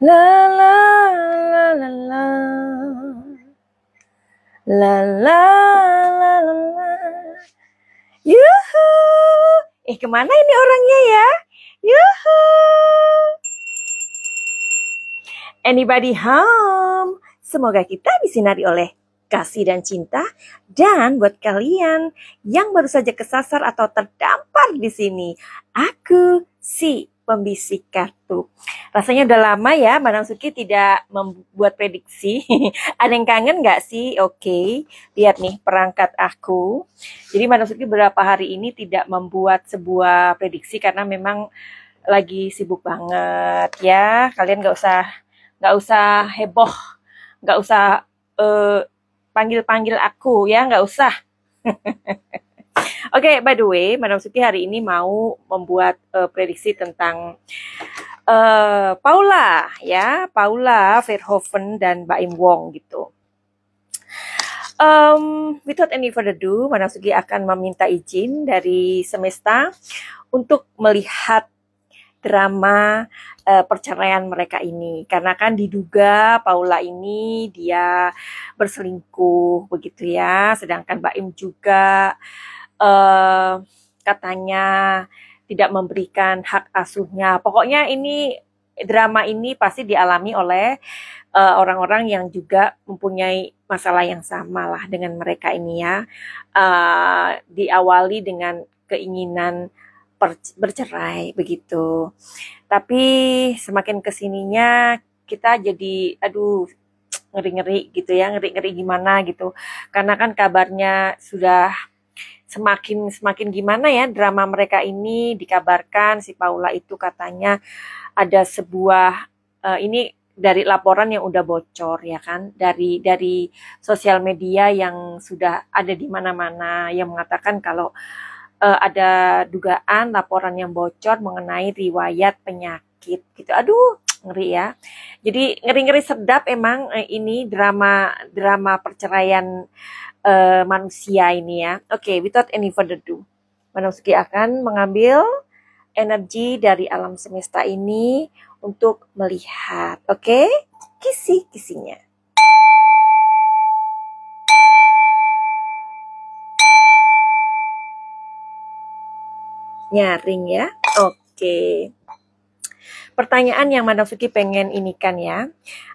La la la la la. La la la la la. Yuhu. Kemana ini orangnya ya? Yuhu. Anybody home? Semoga kita disinari oleh kasih dan cinta. Dan buat kalian yang baru saja kesasar atau terdampar di sini, aku si pembisik kartu. Rasanya udah lama ya Madam Suki tidak membuat prediksi. Ada yang kangen nggak sih? Oke, lihat nih perangkat aku. Jadi Madam Suki beberapa hari ini tidak membuat sebuah prediksi karena memang lagi sibuk banget ya. Kalian nggak usah heboh, nggak usah panggil-panggil aku ya, nggak usah. Oke, by the way, Madam Suki hari ini mau membuat prediksi tentang Paula ya, Paula Verhoeven dan Baim Wong gitu. Without any further ado, Madam Suki akan meminta izin dari semesta untuk melihat drama perceraian mereka ini, karena kan diduga Paula ini dia berselingkuh begitu ya, sedangkan Baim juga katanya tidak memberikan hak asuhnya. Pokoknya ini drama ini pasti dialami oleh orang-orang yang juga mempunyai masalah yang sama lah dengan mereka ini ya. Diawali dengan keinginan bercerai begitu. Tapi semakin kesininya kita jadi aduh ngeri-ngeri gitu ya, ngeri-ngeri gimana gitu. Karena kan kabarnya sudah semakin gimana ya drama mereka ini. Dikabarkan si Paula itu katanya ada sebuah ini dari laporan yang udah bocor ya kan, dari sosial media yang sudah ada di mana-mana yang mengatakan kalau ada dugaan laporan yang bocor mengenai riwayat penyakit gitu. Aduh, ngeri ya. Jadi ngeri-ngeri sedap emang ini drama perceraian manusia ini ya. Oke, without any further ado, Manuski akan mengambil energi dari alam semesta ini untuk melihat. Oke, kisi-kisinya. Nyaring ya. Oke. Pertanyaan yang Madam Suki pengen ini kan ya.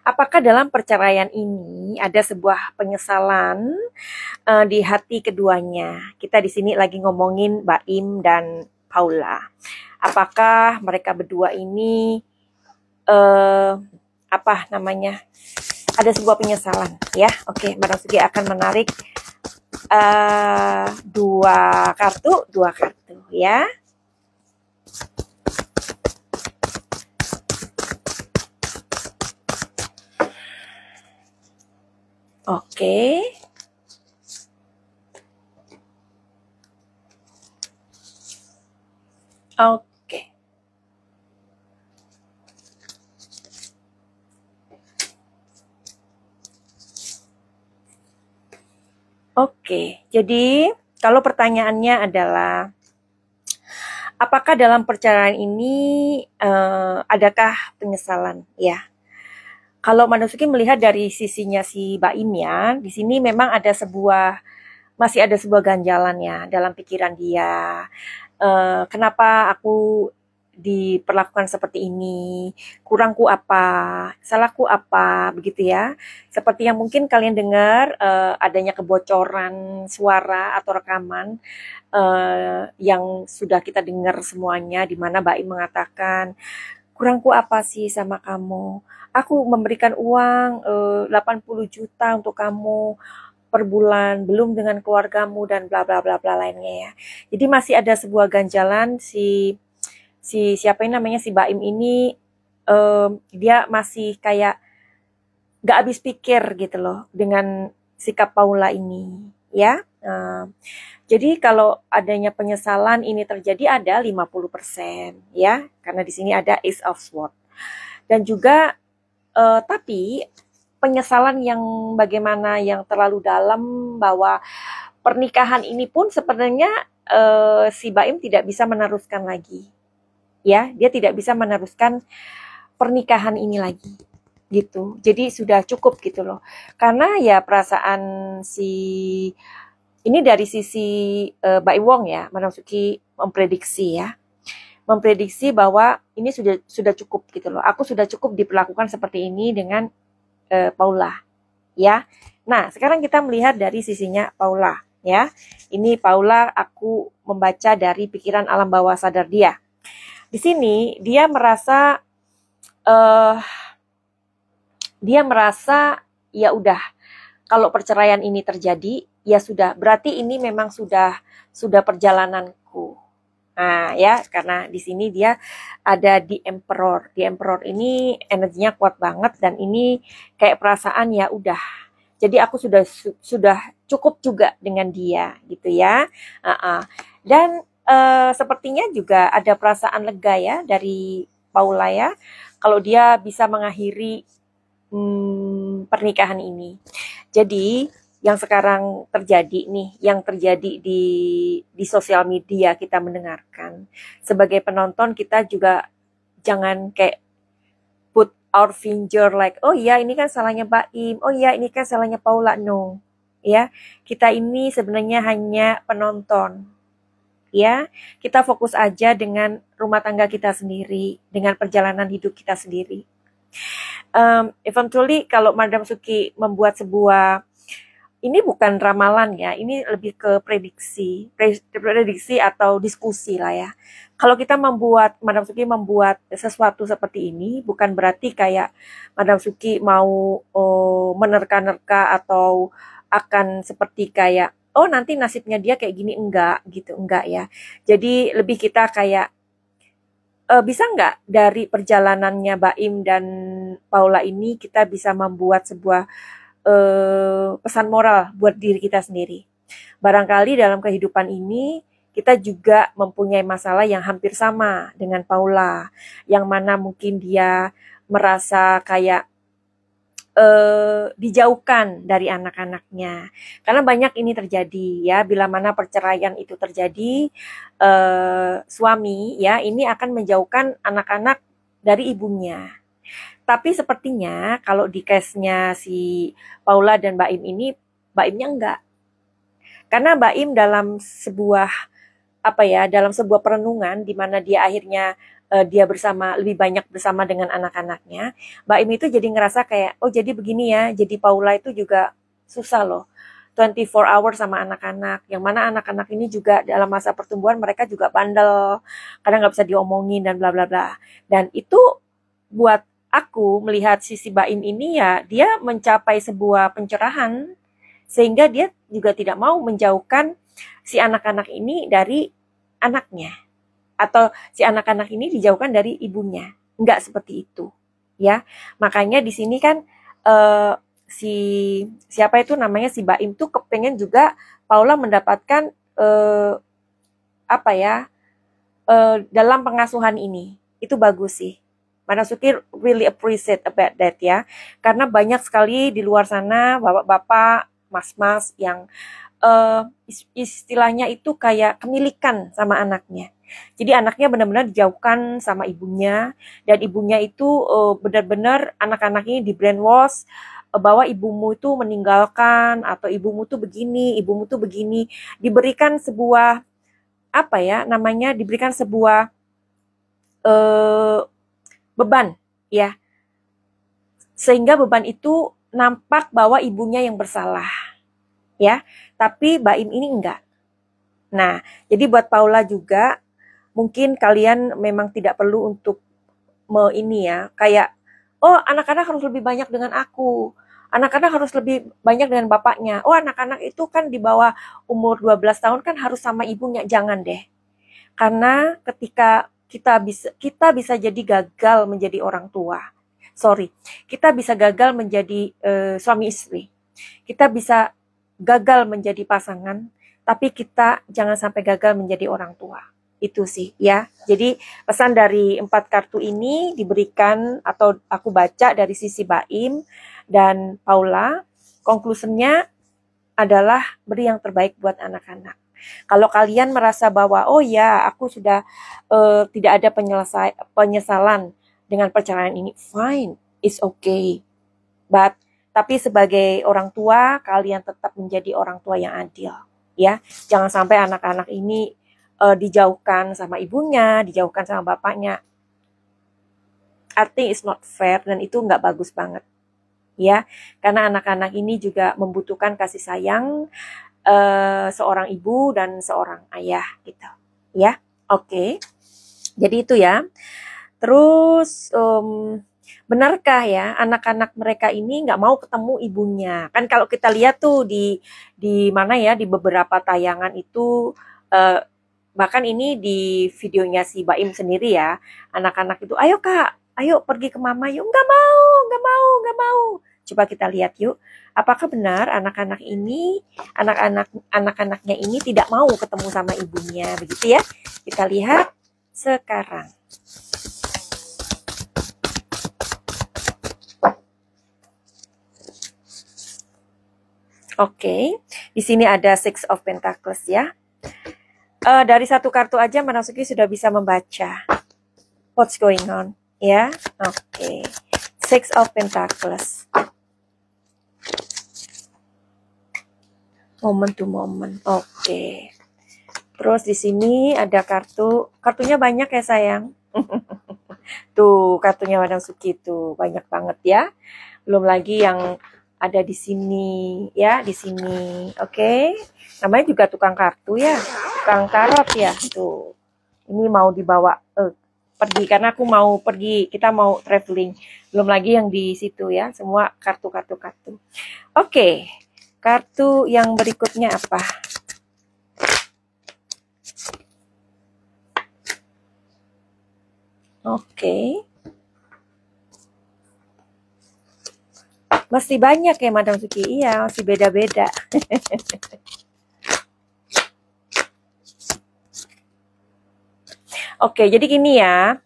Apakah dalam perceraian ini ada sebuah penyesalan di hati keduanya? Kita di sini lagi ngomongin Baim dan Paula. Apakah mereka berdua ini apa namanya? Ada sebuah penyesalan ya. Oke, Madam Suki akan menarik dua kartu ya. Oke. Oke. Oke, jadi kalau pertanyaannya adalah apakah dalam perceraian ini adakah penyesalan ya? Kalau Manusaki melihat dari sisinya si Baim ya, di sini memang masih ada sebuah ganjalan ya dalam pikiran dia. Kenapa aku diperlakukan seperti ini? Kurangku apa? Salahku apa? Begitu ya. Seperti yang mungkin kalian dengar adanya kebocoran suara atau rekaman yang sudah kita dengar semuanya, di mana Baim mengatakan, kurangku apa sih sama kamu? Aku memberikan uang 80 juta untuk kamu per bulan, belum dengan keluargamu dan bla bla bla bla lainnya ya. Jadi masih ada sebuah ganjalan si siapa ini namanya si Baim ini dia masih kayak gak habis pikir gitu loh dengan sikap Paula ini ya. Jadi kalau adanya penyesalan ini terjadi ada 50% ya, karena di sini ada Ace of Swords. Dan juga tapi penyesalan yang bagaimana yang terlalu dalam bahwa pernikahan ini pun sebenarnya si Baim tidak bisa meneruskan lagi. Ya, dia tidak bisa meneruskan pernikahan ini lagi gitu. Jadi sudah cukup gitu loh. Karena ya perasaan si ini dari sisi Baim Wong ya, Madam Suki memprediksi ya. Memprediksi bahwa ini sudah cukup gitu loh. Aku sudah cukup diperlakukan seperti ini dengan Paula ya. Nah, sekarang kita melihat dari sisinya Paula ya. Ini Paula aku membaca dari pikiran alam bawah sadar dia. Di sini dia merasa ya udah, kalau perceraian ini terjadi ya sudah, berarti ini memang sudah perjalananku. Nah ya, karena di sini dia ada di Emperor. Di Emperor ini energinya kuat banget dan ini kayak perasaan ya udah. Jadi aku sudah cukup juga dengan dia gitu ya. Dan sepertinya juga ada perasaan lega ya dari Paula ya, kalau dia bisa mengakhiri pernikahan ini. Jadi yang sekarang terjadi nih, yang terjadi di sosial media kita mendengarkan, sebagai penonton kita juga jangan kayak put our finger like, oh ya ini kan salahnya Baim, oh ya ini kan salahnya Paula. No, ya, kita ini sebenarnya hanya penonton. Ya, kita fokus aja dengan rumah tangga kita sendiri, dengan perjalanan hidup kita sendiri. Eventually kalau Madam Suki membuat sebuah, ini bukan ramalan ya, ini lebih ke prediksi atau diskusi lah ya. Kalau kita Madam Suki membuat sesuatu seperti ini, bukan berarti kayak Madam Suki mau menerka-nerka atau akan seperti kayak, oh nanti nasibnya dia kayak gini, enggak gitu, enggak ya. Jadi lebih kita kayak, bisa nggak dari perjalanannya Baim dan Paula ini kita bisa membuat sebuah pesan moral buat diri kita sendiri. Barangkali dalam kehidupan ini kita juga mempunyai masalah yang hampir sama dengan Paula, yang mana mungkin dia merasa kayak dijauhkan dari anak-anaknya. Karena banyak ini terjadi ya, bila mana perceraian itu terjadi, suami ya ini akan menjauhkan anak-anak dari ibunya. Tapi sepertinya kalau di case-nya si Paula dan Baim ini, Baimnya enggak. Karena Baim dalam sebuah dalam sebuah perenungan di mana dia akhirnya dia lebih banyak bersama dengan anak-anaknya, Baim itu jadi ngerasa kayak, oh jadi begini ya, jadi Paula itu juga susah loh. 24 hours sama anak-anak, yang mana anak-anak ini juga dalam masa pertumbuhan mereka juga bandel, kadang nggak bisa diomongin dan bla bla bla. Dan itu buat aku melihat sisi Baim ini ya, dia mencapai sebuah pencerahan sehingga dia juga tidak mau menjauhkan si anak-anak ini dari anaknya, atau si anak-anak ini dijauhkan dari ibunya. Enggak seperti itu ya. Makanya di sini kan siapa itu namanya, si Baim tuh kepengen juga Paula mendapatkan dalam pengasuhan ini. Itu bagus sih. Manasuki really appreciate about that ya. Karena banyak sekali di luar sana bapak-bapak, mas-mas yang istilahnya itu kayak kemilikan sama anaknya. Jadi anaknya benar-benar dijauhkan sama ibunya, dan ibunya itu benar-benar anak-anak ini di brainwash bahwa ibumu itu meninggalkan, atau ibumu tuh begini, ibumu tuh begini, diberikan sebuah diberikan sebuah beban ya, sehingga beban itu nampak bahwa ibunya yang bersalah ya, tapi Baim ini enggak. Nah, jadi buat Paula juga mungkin kalian memang tidak perlu untuk kayak, oh anak-anak harus lebih banyak dengan aku, anak-anak harus lebih banyak dengan bapaknya, oh anak-anak itu kan di bawah umur 12 tahun kan harus sama ibunya. Jangan deh, karena ketika kita bisa jadi gagal menjadi orang tua. Kita bisa gagal menjadi suami istri. Kita bisa gagal menjadi pasangan, tapi kita jangan sampai gagal menjadi orang tua. Itu sih ya. Jadi pesan dari 4 kartu ini diberikan atau aku baca dari sisi Baim dan Paula. Konklusinya adalah beri yang terbaik buat anak-anak. Kalau kalian merasa bahwa oh ya aku sudah tidak ada penyesalan dengan perceraian ini, fine, it's okay. Tapi sebagai orang tua, kalian tetap menjadi orang tua yang adil, ya. Jangan sampai anak-anak ini dijauhkan sama ibunya, dijauhkan sama bapaknya. I think it's not fair dan itu nggak bagus banget, ya. Karena anak-anak ini juga membutuhkan kasih sayang seorang ibu dan seorang ayah, gitu, ya. Oke. Jadi itu ya. Terus benarkah ya anak-anak mereka ini nggak mau ketemu ibunya? Kan kalau kita lihat tuh di mana ya, di beberapa tayangan itu bahkan ini di videonya si Baim sendiri ya, anak-anak itu, ayo kak, ayo pergi ke mama yuk, nggak mau, nggak mau, nggak mau. Coba kita lihat yuk, apakah benar anak-anak ini, anak-anaknya ini tidak mau ketemu sama ibunya, begitu ya? Kita lihat sekarang. Oke, di sini ada Six of Pentacles ya. Dari satu kartu aja Manasuki sudah bisa membaca what's going on ya. Oke, Six of Pentacles. Moment to moment. Oke. Terus di sini ada kartunya banyak ya sayang. Tuh kartunya Madam Suki tuh banyak banget ya. Belum lagi yang ada di sini ya, di sini. Oke. Namanya juga tukang kartu ya, tukang tarot ya. Tuh. Ini mau dibawa pergi karena aku mau pergi, kita mau traveling. Belum lagi yang di situ ya, semua kartu-kartu. Oke. Kartu yang berikutnya apa? Oke. Masih banyak ya Madam Suki, iya masih beda-beda. Oke, jadi gini ya,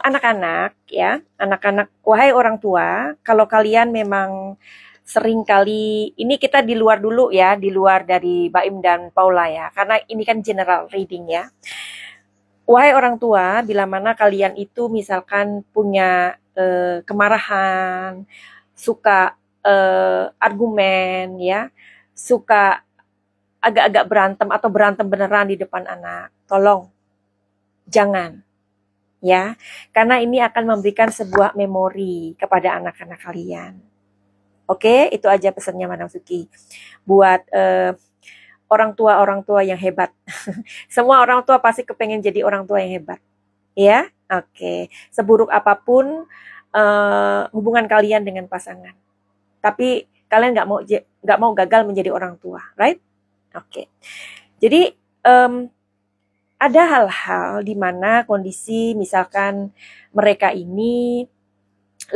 anak-anak ya, anak-anak, wahai orang tua, kalau kalian memang sering kali, ini kita di luar dulu ya, di luar dari Baim dan Paula ya, karena ini kan general reading ya. Wahai orang tua, bila mana kalian itu misalkan punya kemarahan, suka argumen ya, suka agak-agak berantem atau berantem beneran di depan anak, tolong jangan ya, karena ini akan memberikan sebuah memori kepada anak-anak kalian. Oke, itu aja pesannya Madam Suki buat orang tua yang hebat. Semua orang tua pasti kepengen jadi orang tua yang hebat, ya. Oke, seburuk apapun hubungan kalian dengan pasangan, tapi kalian nggak mau gagal menjadi orang tua, right? Oke. Jadi ada hal-hal di mana kondisi misalkan mereka ini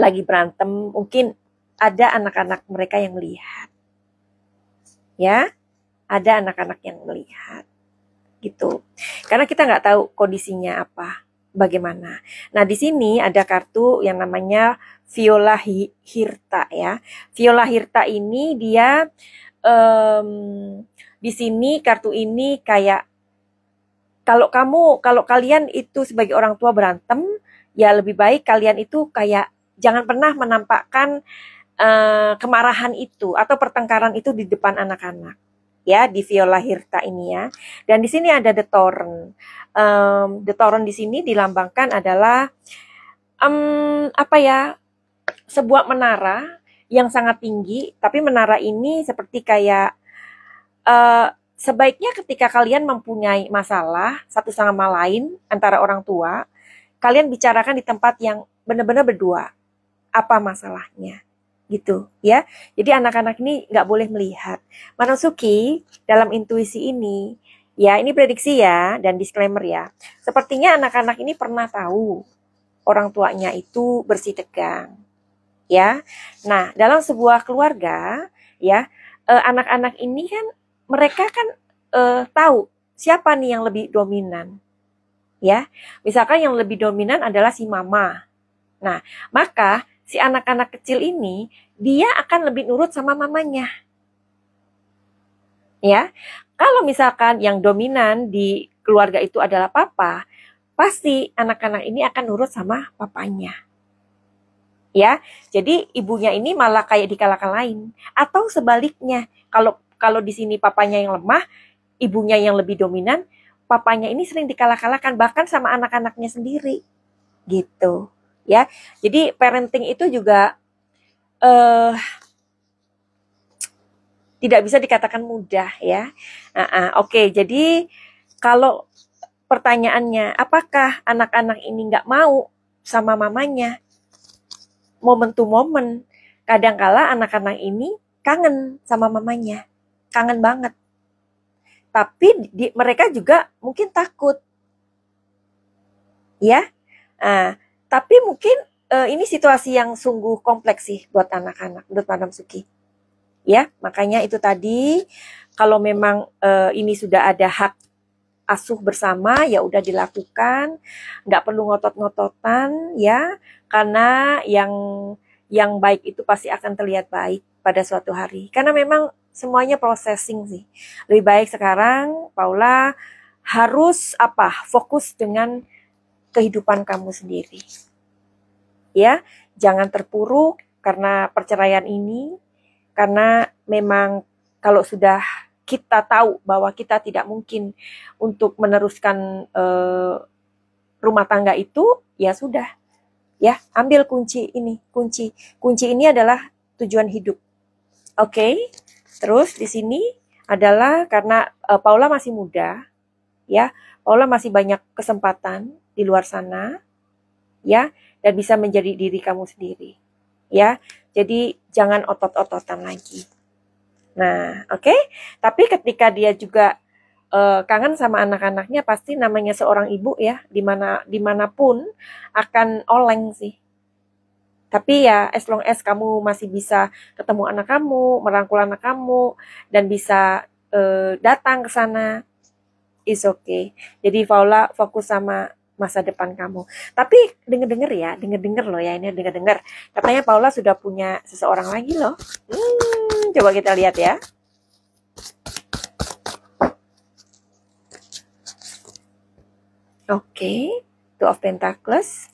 lagi berantem, mungkin ada anak-anak mereka yang melihat, ya, ada anak-anak yang melihat, gitu. Karena kita nggak tahu kondisinya apa, bagaimana. Nah di sini ada kartu yang namanya Viola Hirta ya. Viola Hirta ini dia di sini kartu ini kayak kalau kalian itu sebagai orang tua berantem, ya lebih baik kalian itu kayak jangan pernah menampakkan kemarahan itu atau pertengkaran itu di depan anak-anak. Ya, di Viola Hirta ini ya. Dan di sini ada The Torrent. The Torrent di sini dilambangkan adalah apa ya? Sebuah menara yang sangat tinggi, tapi menara ini seperti kayak sebaiknya ketika kalian mempunyai masalah satu sama lain antara orang tua, kalian bicarakan di tempat yang benar-benar berdua. Apa masalahnya? Gitu ya. Jadi anak-anak ini nggak boleh melihat. Manasuki dalam intuisi ini, ya ini prediksi ya dan disclaimer ya. Sepertinya anak-anak ini pernah tahu orang tuanya itu bersih tegang. Ya. Nah, dalam sebuah keluarga ya, anak-anak ini kan mereka kan tahu siapa nih yang lebih dominan. Ya. Misalkan yang lebih dominan adalah si mama. Nah, maka si anak-anak kecil ini dia akan lebih nurut sama mamanya. Ya. Kalau misalkan yang dominan di keluarga itu adalah papa, pasti anak-anak ini akan nurut sama papanya. Ya, jadi ibunya ini malah kayak dikalahkan lain. Atau sebaliknya, kalau di sini papanya yang lemah, ibunya yang lebih dominan, papanya ini sering dikalah-kalahkan bahkan sama anak-anaknya sendiri. Gitu. Ya. Jadi parenting itu juga tidak bisa dikatakan mudah ya. Oke, jadi kalau pertanyaannya, apakah anak-anak ini nggak mau sama mamanya? Momen to momen. Kadangkala anak-anak ini kangen sama mamanya. Kangen banget. Tapi mereka juga mungkin takut. Ya. Tapi mungkin ini situasi yang sungguh kompleks sih buat anak-anak, menurut Madam Suki. Ya, makanya itu tadi kalau memang ini sudah ada hak asuh bersama, ya udah dilakukan, nggak perlu ngotot-ngototan ya, karena yang baik itu pasti akan terlihat baik pada suatu hari. Karena memang semuanya processing sih. Lebih baik sekarang Paula harus fokus dengan kehidupan kamu sendiri. Ya, jangan terpuruk karena perceraian ini, karena memang kalau sudah kita tahu bahwa kita tidak mungkin untuk meneruskan rumah tangga itu, ya sudah. Ya, ambil kunci ini. Kunci ini adalah tujuan hidup. Oke. Terus di sini adalah karena Paula masih muda, ya. Paula masih banyak kesempatan di luar sana, ya, dan bisa menjadi diri kamu sendiri. Ya. Jadi jangan otot-ototan lagi. Nah, oke. Tapi ketika dia juga kangen sama anak-anaknya, pasti namanya seorang ibu ya, dimanapun akan oleng sih. Tapi ya, as long as kamu masih bisa ketemu anak kamu, merangkul anak kamu, dan bisa datang ke sana, is okay. Jadi Paula fokus sama masa depan kamu. Tapi denger loh ya, ini denger. Katanya Paula sudah punya seseorang lagi loh. Coba kita lihat ya. Oke, Two of Pentacles.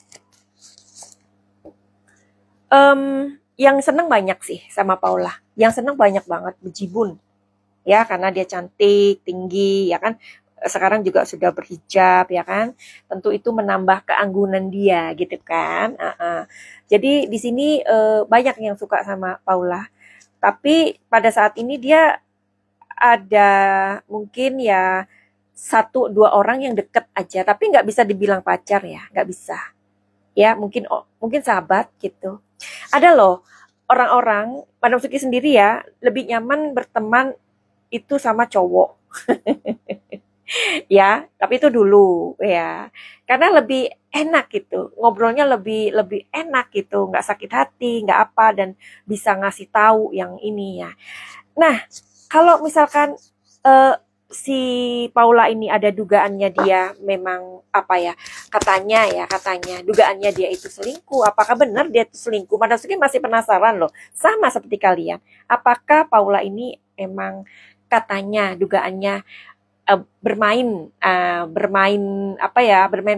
Yang seneng banyak sih sama Paula. Yang seneng banyak banget, bejibun. Ya, karena dia cantik, tinggi, ya kan. Sekarang juga sudah berhijab, ya kan. Tentu itu menambah keanggunan dia, gitu kan. Jadi di sini banyak yang suka sama Paula. Tapi pada saat ini dia ada mungkin ya 1-2 orang yang deket aja, tapi nggak bisa dibilang pacar ya, nggak bisa. Ya mungkin sahabat gitu. Ada loh orang-orang, Madam Suki sendiri ya, lebih nyaman berteman itu sama cowok. Ya, tapi itu dulu ya. Karena lebih enak gitu, ngobrolnya lebih enak gitu, nggak sakit hati, nggak apa, dan bisa ngasih tahu yang ini ya. Nah, kalau misalkan si Paula ini ada dugaannya dia memang katanya dugaannya dia itu selingkuh. Apakah benar dia itu selingkuh? Madam Suki masih penasaran loh, sama seperti kalian. Apakah Paula ini emang katanya dugaannya bermain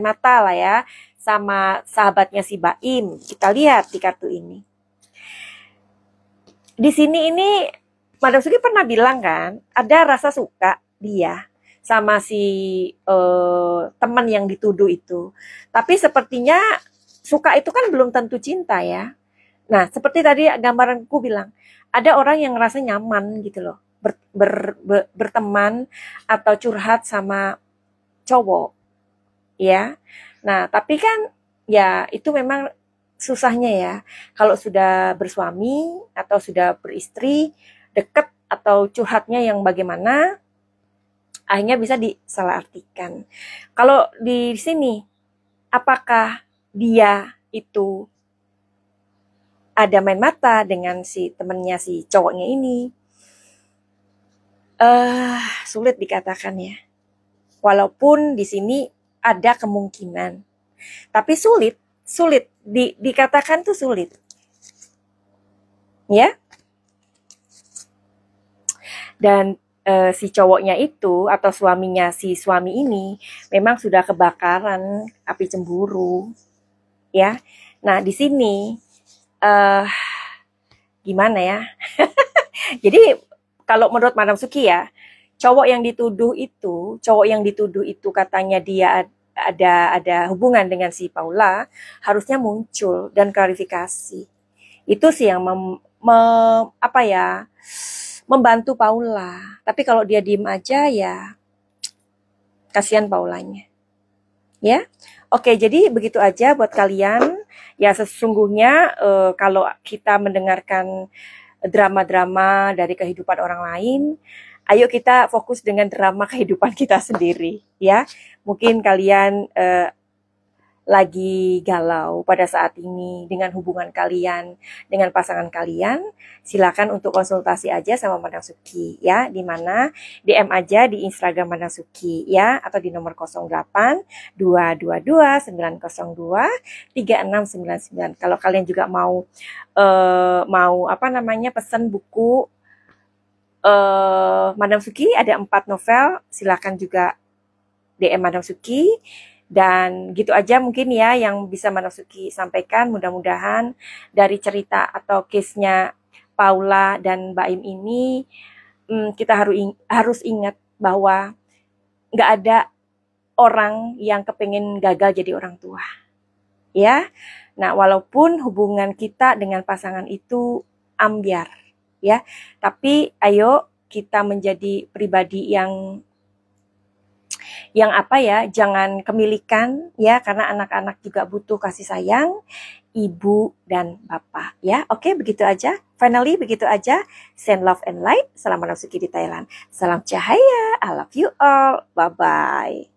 mata lah ya sama sahabatnya si Baim. Kita lihat di kartu ini. Di sini ini Madam Suki pernah bilang kan, ada rasa suka dia sama si teman yang dituduh itu. Tapi sepertinya suka itu kan belum tentu cinta ya. Nah, seperti tadi gambaranku bilang, ada orang yang ngerasa nyaman gitu loh, berteman atau curhat sama cowok, ya. Nah, tapi kan ya itu memang susahnya ya. Kalau sudah bersuami atau sudah beristri, deket atau curhatnya yang bagaimana, akhirnya bisa disalahartikan. Kalau di sini, apakah dia itu ada main mata dengan si temennya si cowoknya ini? Sulit dikatakan ya. Walaupun di sini ada kemungkinan, tapi sulit dikatakan tuh sulit. Ya. Dan si cowoknya itu atau suaminya si suami ini memang sudah kebakaran api cemburu, ya. Nah, di sini eh gimana ya? Jadi kalau menurut Madam Suki ya, cowok yang dituduh itu katanya dia ada hubungan dengan si Paula, harusnya muncul dan klarifikasi. Itu sih yang apa ya, membantu Paula. Tapi kalau dia diem aja ya kasihan Paulanya. Ya. Oke, jadi begitu aja buat kalian. Ya sesungguhnya kalau kita mendengarkan drama-drama dari kehidupan orang lain, ayo kita fokus dengan drama kehidupan kita sendiri, ya. Mungkin kalian lagi galau pada saat ini dengan hubungan kalian dengan pasangan kalian, silakan untuk konsultasi aja sama Madam Suki, ya. Di mana DM aja di Instagram Madam Suki, ya, atau di nomor 08 222 902 3699. Kalau kalian juga mau apa namanya pesan buku Madam Suki, ada 4 novel, silakan juga DM Madam Suki. Dan gitu aja mungkin ya yang bisa Madam Suki sampaikan. Mudah-mudahan dari cerita atau case-nya Paula dan Mbak Im ini, kita harus ingat bahwa nggak ada orang yang kepengen gagal jadi orang tua, ya. Nah, walaupun hubungan kita dengan pasangan itu ambyar, ya, tapi ayo kita menjadi pribadi yang apa ya, jangan kemilikan, ya, karena anak-anak juga butuh kasih sayang ibu dan bapak, ya. Oke, begitu aja. Finally, begitu aja. Send love and light. Salam Madam Suki di Thailand. Salam cahaya. I love you all. Bye-bye.